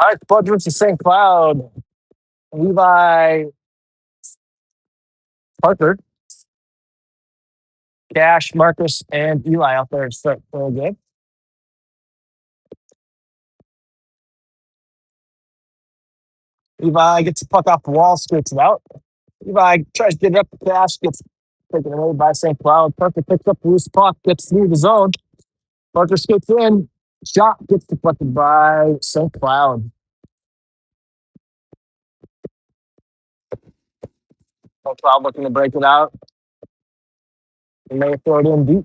All right, Spud versus St. Cloud. Levi Parker, Cash, Marcus, and Eli out there to start the game. Levi gets the puck off the wall, skates it out. Levi tries to get it up to Cash, gets taken away by St. Cloud. Parker picks up the loose puck, gets through the zone. Parker skates in. Shot gets deflected by St. Cloud. St. Cloud looking to break it out. And they throw it in deep.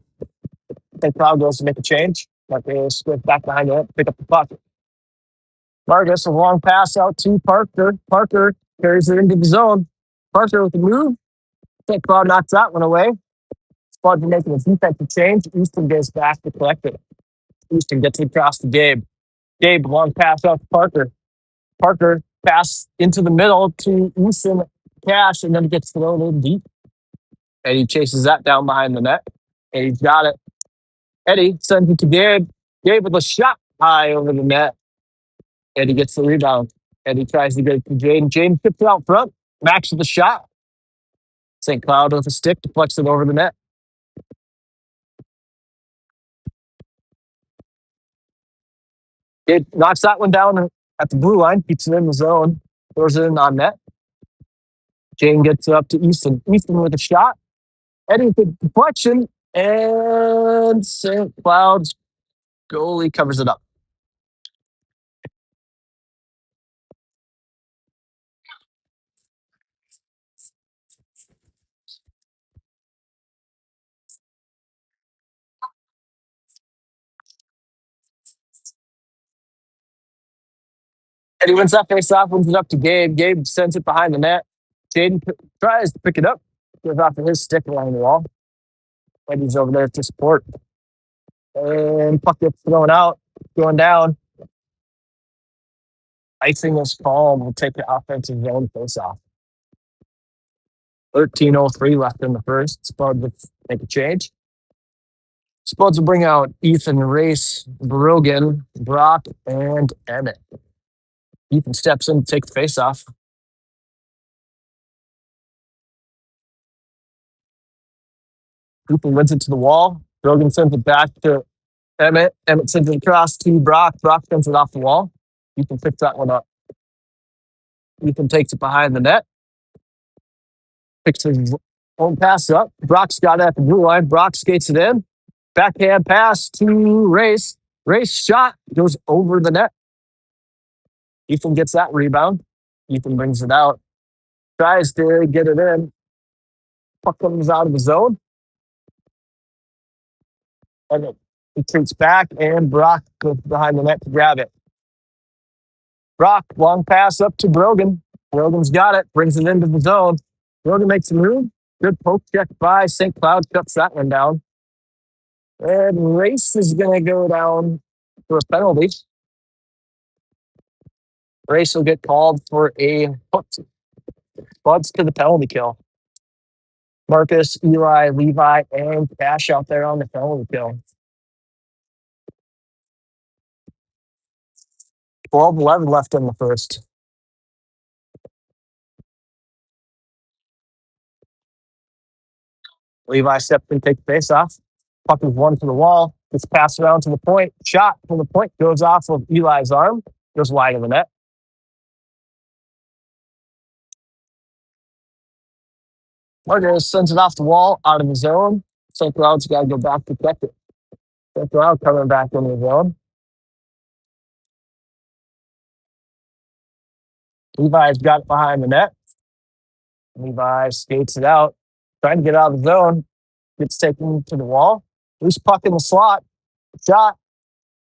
St. Cloud goes to make a change. Marcus goes back behind it, pick up the puck. Marcus, a long pass out to Parker. Parker carries it into the zone. Parker with the move. St. Cloud knocks that one away. Spud making a defensive change. Easton goes back to collect it. Easton gets it across to Gabe. Gabe, long pass out to Parker. Parker pass into the middle to Easton Cash, and then it gets thrown in deep. Eddie chases that down behind the net. Eddie's got it. Eddie sends it to Gabe. Gabe with a shot high over the net. Eddie gets the rebound. Eddie tries to get it to Jaden. Jaden tips it out front. Max with a shot. St. Cloud with a stick deflects it over the net. It knocks that one down at the blue line, keeps it in the zone, throws it in on net. Jane gets it up to Easton. Easton with a shot. Eddie with the deflection, and St. Cloud's goalie covers it up. Eddie wins that face off, wins it up to Gabe. Gabe sends it behind the net. Jaden tries to pick it up, goes off of his stick along the wall. Eddie's over there to support. And puck gets thrown out, going down. Icing is called. We'll take the offensive zone face off. 13:03 left in the first. Spud will make a change. Spuds will bring out Ethan, Race, Brogan, Brock, and Emmett. Ethan steps in to take the face off. Ethan wins it to the wall. Brogan sends it back to Emmett. Emmett sends it across to Brock. Brock sends it off the wall. Ethan picks that one up. Ethan takes it behind the net. Picks his own pass up. Brock's got it at the blue line. Brock skates it in. Backhand pass to Race. Race shot goes over the net. Ethan gets that rebound. Ethan brings it out. Tries to get it in. Puck comes out of the zone. And it retreats back, and Brock goes behind the net to grab it. Brock, long pass up to Brogan. Brogan's got it, brings it into the zone. Brogan makes a move. Good poke check by St. Cloud, shuts that one down. And Race is going to go down for a penalty. Race will get called for a hook. Buds to the penalty kill. Marcus, Eli, Levi, and Cash out there on the penalty kill. 12-11 left in the first. Levi steps in, takes the face off. Puck is one to the wall. Gets passed around to the point. Shot from the point goes off of Eli's arm. Goes wide of the net. Marcus sends it off the wall, out of the zone. St. Cloud's got to go back to protect it. St. Cloud coming back in the zone. Levi's got it behind the net. Levi skates it out. Trying to get out of the zone. Gets taken to the wall. Loose puck in the slot. Shot.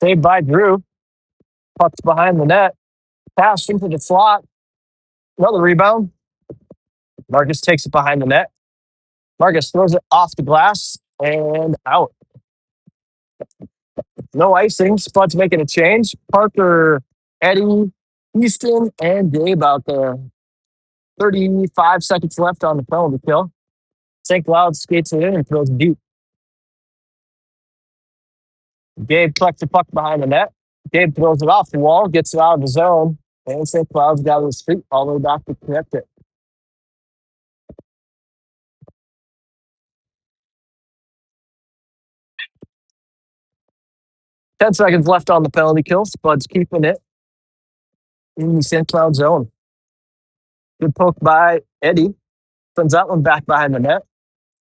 Saved by Drew. Puck's behind the net. Pass into the slot. Another rebound. Marcus takes it behind the net. Marcus throws it off the glass and out. No icing. Spud's making a change. Parker, Eddie, Easton, and Gabe out there. 35 seconds left on the penalty kill. St. Cloud skates it in and throws it deep. Gabe collects the puck behind the net. Gabe throws it off the wall, gets it out of the zone, and St. Cloud's got his feet all the way back to connect it. 10 seconds left on the penalty kill. Spud's keeping it in the St. Cloud zone. Good poke by Eddie. Sends that one back behind the net.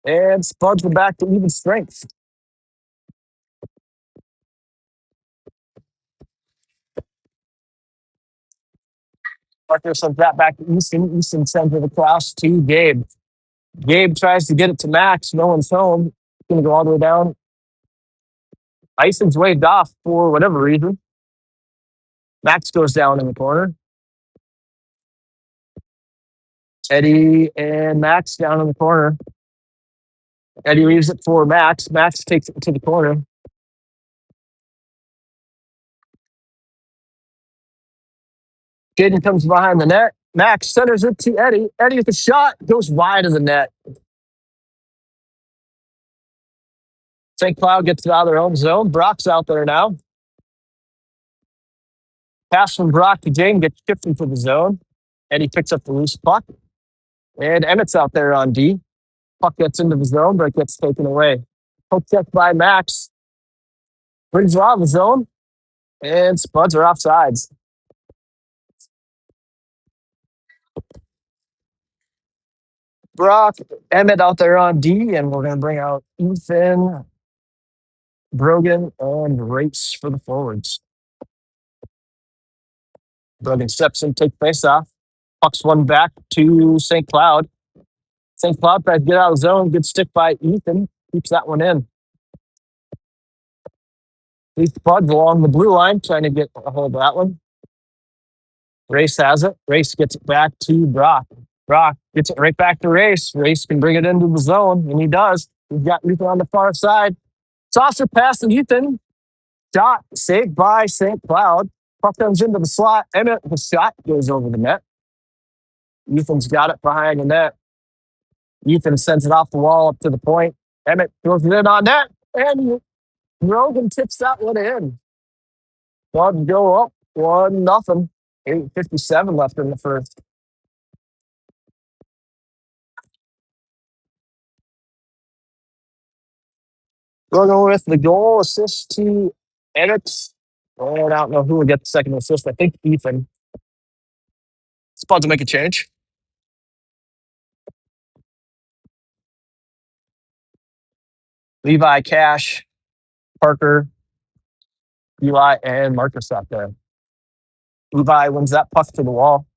And Spuds are back to even strength. Parker sends that back to Easton. Easton sends it across to Gabe. Gabe tries to get it to Max. No one's home. Going to go all the way down. Ison's waved off for whatever reason. Max goes down in the corner. Eddie and Max down in the corner. Eddie leaves it for Max. Max takes it to the corner. Jaden comes behind the net. Max centers it to Eddie. Eddie with a shot goes wide of the net. St. Cloud gets it out of their own zone. Brock's out there now. Pass from Brock to Jaden gets chipped into the zone. Eddie picks up the loose puck. And Emmett's out there on D. Puck gets into the zone, but it gets taken away. Poke check by Max. Brings it out of the zone. And Spuds are offsides. Brock, Emmett out there on D, and we're going to bring out Ethan, Brogan, and Race for the forwards. Brogan steps in, take face off. Pucks one back to St. Cloud. St. Cloud tries to get out of the zone. Good stick by Ethan. Keeps that one in. Leads Spuds along the blue line, trying to get a hold of that one. Race has it. Race gets it back to Brock. Brock gets it right back to Race. Race can bring it into the zone, and he does. He's got Ethan on the far side. Saucer pass to Ethan. Shot saved by St. Cloud. Puck comes into the slot. Emmett, the shot goes over the net. Ethan's got it behind the net. Ethan sends it off the wall up to the point. Emmett throws it in on net, and Rogan tips that one in. Cloud go up 1-0. 8:57 left in the first. Going with the goal assist to Emmett. Oh, I don't know who would get the second assist. I think Ethan. Spud to make a change. Levi, Cash, Parker, Eli, and Marcus out there. Levi wins that puck to the wall.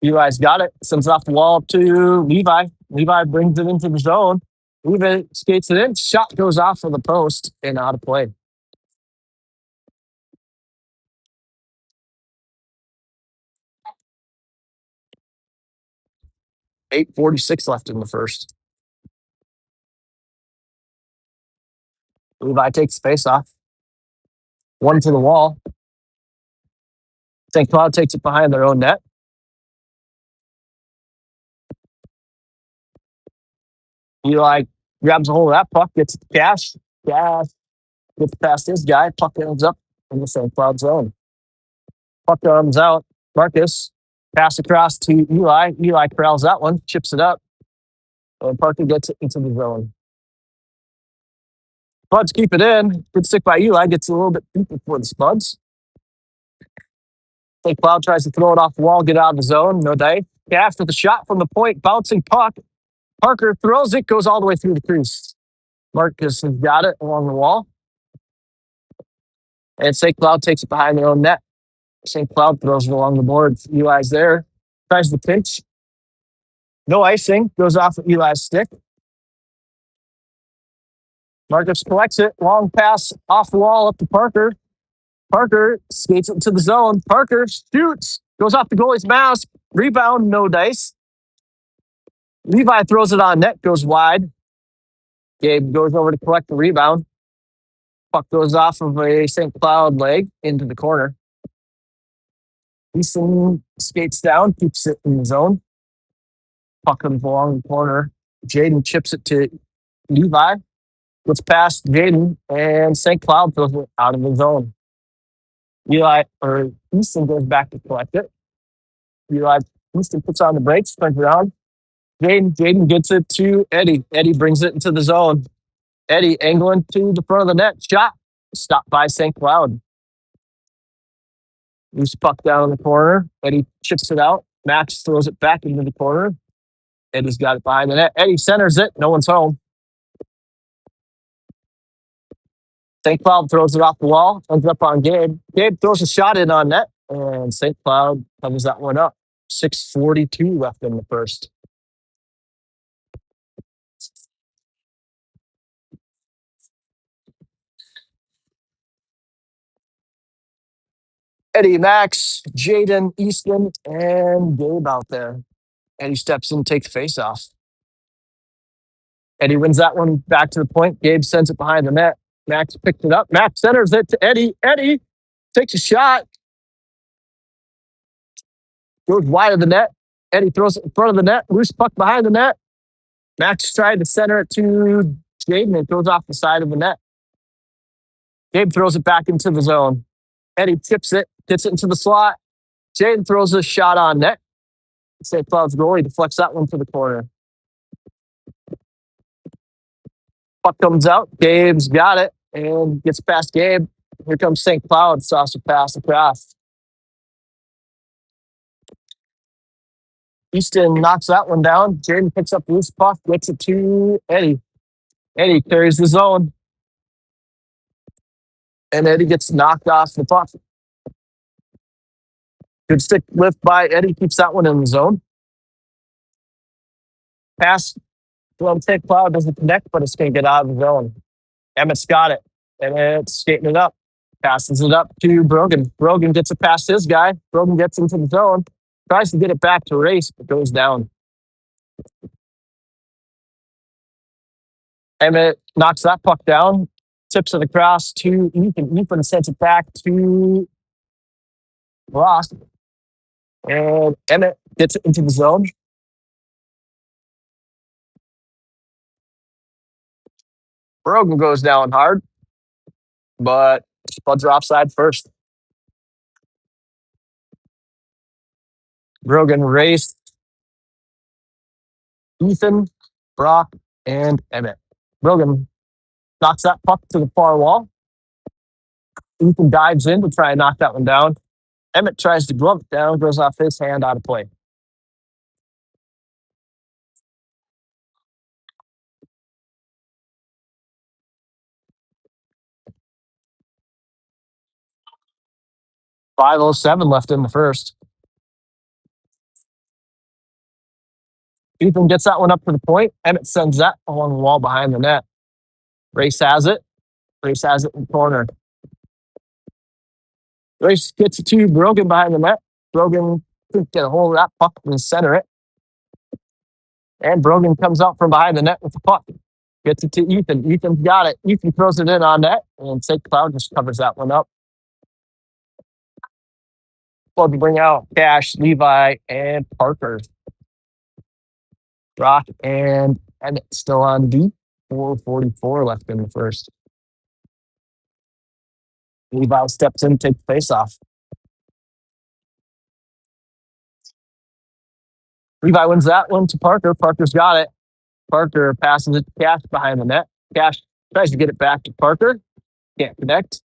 Eli's got it. Sends it off the wall to Levi. Levi brings it into the zone. Levi skates it in. Shot goes off of the post and out of play. $8:46 left in the first. Levi takes face off. One to the wall. St. Cloud takes it behind their own net. Eli grabs a hold of that puck, gets it to Cash. Cash gets past his guy. Puck ends up in the St. Cloud zone. Puck comes out. Marcus pass across to Eli. Eli corrals that one, chips it up, and Parker gets it into the zone. Spuds keep it in. Good stick by Eli. Gets a little bit deep before the Spuds. St. Cloud tries to throw it off the wall, get out of the zone. No dice. Cash with a shot from the point, bouncing puck. Parker throws it, goes all the way through the crease. Marcus has got it along the wall. And St. Cloud takes it behind their own net. St. Cloud throws it along the boards. Eli's there. Tries to pinch. No icing. Goes off of Eli's stick. Marcus collects it. Long pass off the wall up to Parker. Parker skates it to the zone. Parker shoots. Goes off the goalie's mask. Rebound. No dice. Levi throws it on net. Goes wide. Gabe goes over to collect the rebound. Puck goes off of a St. Cloud leg into the corner. Easton skates down, keeps it in the zone. Puck comes along the corner. Jaden chips it to Levi. Gets past Jaden, and St. Cloud throws it out of the zone. Easton goes back to collect it. Eli Easton puts on the brakes, turns around. Jaden gets it to Eddie. Eddie brings it into the zone. Eddie angling to the front of the net. Shot. Stopped by St. Cloud. Loose puck down in the corner. Eddie chips it out. Max throws it back into the corner. Eddie's got it behind the net. Eddie centers it. No one's home. St. Cloud throws it off the wall. Ends up on Gabe. Gabe throws a shot in on net. And St. Cloud covers that one up. 6:42 left in the first. Eddie, Max, Jaden, Easton, and Gabe out there. Eddie steps in, takes face off. Eddie wins that one back to the point. Gabe sends it behind the net. Max picks it up. Max centers it to Eddie. Eddie takes a shot. Goes wide of the net. Eddie throws it in front of the net. Loose puck behind the net. Max tried to center it to Jaden and throws off the side of the net. Gabe throws it back into the zone. Eddie tips it, gets it into the slot. Jaden throws a shot on net. St. Cloud's goalie deflects that one to the corner. Puck comes out. Gabe's got it and gets past Gabe. Here comes St. Cloud. Saucer pass across. Easton knocks that one down. Jaden picks up loose puck, gets it to Eddie. Eddie carries the zone. And Eddie gets knocked off the puck. Good stick lift by Eddie. Keeps that one in the zone. Pass from St. Cloud doesn't connect, but it's going to get out of the zone. Emmett's got it. Emmett's skating it up. Passes it up to Brogan. Brogan gets it past his guy. Brogan gets into the zone. Tries to get it back to Race, but goes down. Emmett knocks that puck down. Tips it across to Ethan. Ethan sends it back to Ross. And Emmett gets it into the zone. Brogan goes down hard, but Spuds are offside first. Brogan raced Ethan, Brock, and Emmett. Brogan knocks that puck to the far wall. Ethan dives in to try and knock that one down. Emmett tries to glove it down, goes off his hand out of play. .507 left in the first. Ethan gets that one up to the point. Emmett sends that along the wall behind the net. Race has it. Race has it in the corner. Race gets it to Brogan behind the net. Brogan couldn't get a hold of that puck and center it. And Brogan comes out from behind the net with the puck. Gets it to Ethan. Ethan's got it. Ethan throws it in on net, and St. Cloud just covers that one up. Well, to bring out Cash, Levi, and Parker. Brock and Emmett still on deep. 4:44 left in the first. Levi steps in, takes the face off. Levi wins that one to Parker. Parker's got it. Parker passes it to Cash behind the net. Cash tries to get it back to Parker. Can't connect.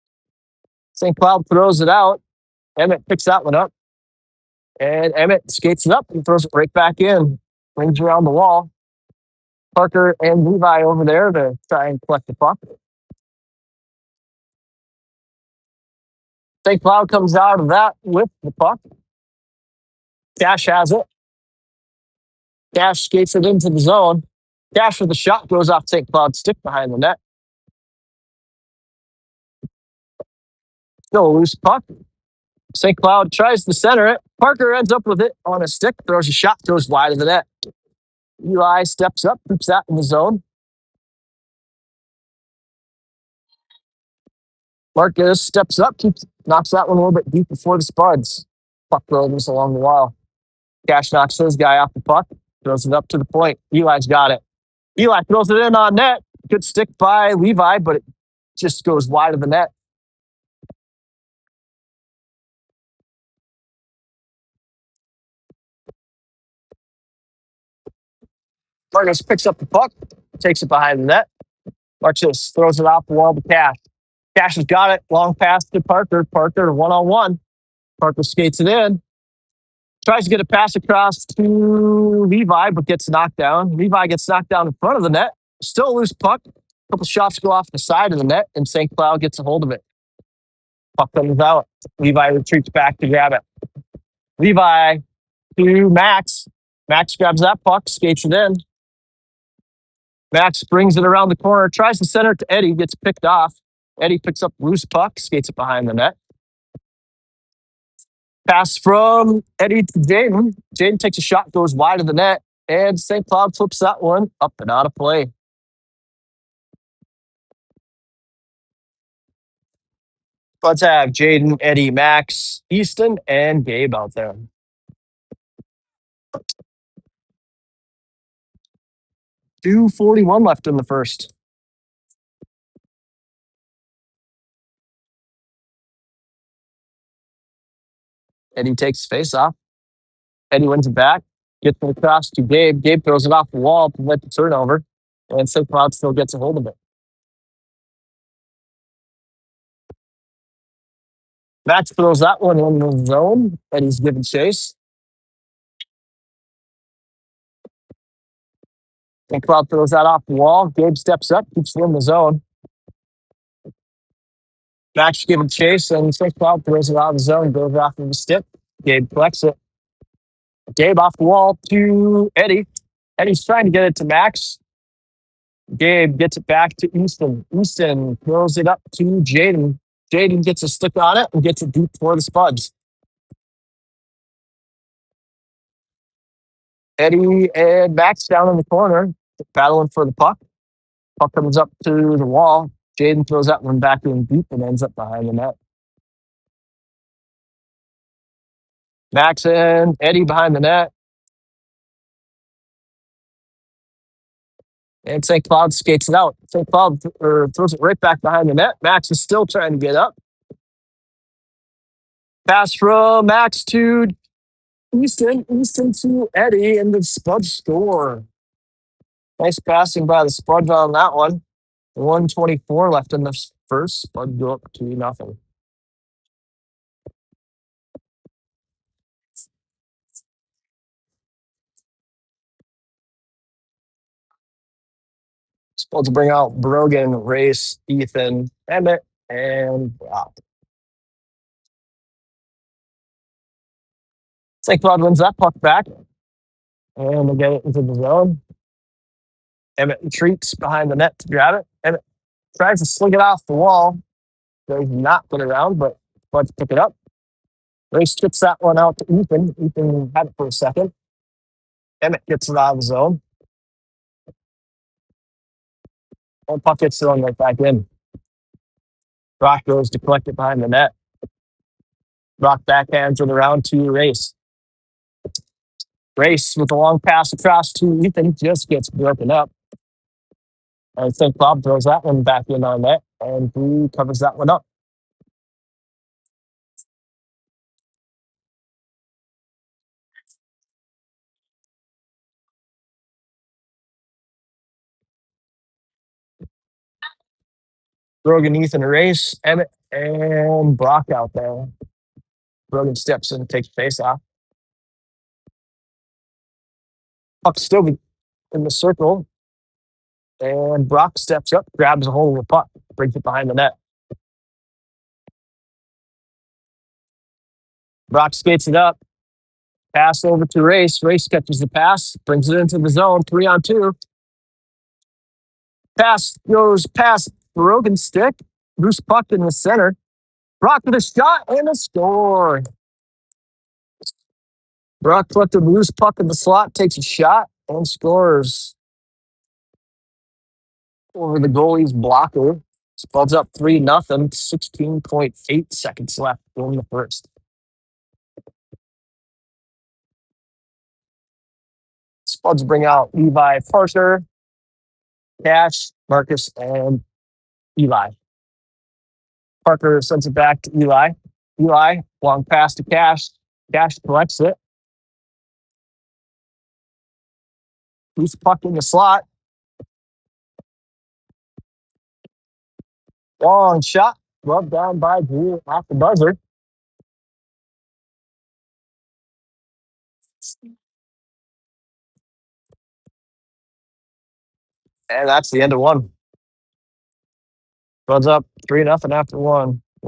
St. Cloud throws it out. Emmett picks that one up. And Emmett skates it up and throws it right back in. Rings around the wall. Parker and Levi over there to try and collect the puck. St. Cloud comes out of that with the puck. Cash has it. Cash skates it into the zone. Cash with the shot goes off St. Cloud's stick behind the net. Still a loose puck. St. Cloud tries to center it. Parker ends up with it on a stick, throws a shot, goes wide of the net. Eli steps up, keeps that in the zone. Marcus steps up, knocks that one a little bit deep before the Spuds. Puck goes along the wall. Cash knocks his guy off the puck, throws it up to the point. Eli's got it. Eli throws it in on net. Good stick by Levi, but it just goes wide of the net. Marcus picks up the puck, takes it behind the net. Marcus throws it off the wall to Cash. Cash has got it. Long pass to Parker. Parker one-on-one. Parker skates it in. Tries to get a pass across to Levi, but gets knocked down. Levi gets knocked down in front of the net. Still a loose puck. A couple shots go off the side of the net, and St. Cloud gets a hold of it. Puck comes out. Levi retreats back to grab it. Levi to Max. Max grabs that puck, skates it in. Max brings it around the corner, tries to center it to Eddie, gets picked off. Eddie picks up loose puck, skates it behind the net. Pass from Eddie to Jaden. Jaden takes a shot, goes wide of the net, and St. Cloud flips that one up and out of play. Let's have Jaden, Eddie, Max, Easton, and Gabe out there. .241 left in the first. Eddie takes face off. Eddie wins it back, gets it across to Gabe. Gabe throws it off the wall to prevent the turnover, and St. Cloud still gets a hold of it. Max throws that one in the zone. Eddie's giving chase. St. Cloud throws that off the wall. Gabe steps up, keeps it in the zone. Max giving chase, and St. Cloud throws it out of the zone, goes off of the stick. Gabe collects it. Gabe off the wall to Eddie. Eddie's trying to get it to Max. Gabe gets it back to Easton. Easton throws it up to Jaden. Jaden gets a stick on it and gets it deep for the Spuds. Eddie and Max down in the corner, battling for the puck. Puck comes up to the wall. Jaden throws that one back in deep and ends up behind the net. Max and Eddie behind the net. And St. Cloud skates it out. St. Cloud throws it right back behind the net. Max is still trying to get up. Pass from Max to Easton. Easton to Eddie, and the Spuds score. Nice passing by the Spuds on that one. 1:24 left in the first. Spuds go up 2-0. Supposed to bring out Brogan, Race, Ethan, Emmett, and Brock. St. Cloud wins that puck back. And they get it into the zone. Emmett retreats behind the net to grab it. Emmett tries to sling it off the wall. Does not put it around, but Bud's pick it up. Race gets that one out to Ethan. Ethan had it for a second. Emmett gets it out of the zone. And puck gets thrown right back in. Brock goes to collect it behind the net. Brock backhands it around to Race. Race with a long pass across to Ethan just gets broken up. And St. Cloud throws that one back in on net, and he covers that one up. Brogan, Ethan, Race, Emmett, and Brock out there. Brogan steps in, takes face off. Puck still in the circle. And Brock steps up, grabs a hold of the puck, brings it behind the net. Brock skates it up. Pass over to Race. Race catches the pass, brings it into the zone, 3-on-2. Pass goes past Brogan's stick. Loose puck in the center. Brock with a shot and a score. Brock collected the loose puck in the slot, takes a shot, and scores over the goalie's blocker. Spuds up 3-0, 16.8 seconds left in the first. Spuds bring out Levi, Parker, Cash, Marcus, and Eli. Parker sends it back to Eli. Eli, long pass to Cash. Cash collects it. Loose puck in the slot. Long shot. Rubbed down by Drew off the buzzer. And that's the end of one. Buds up 3-0 after one.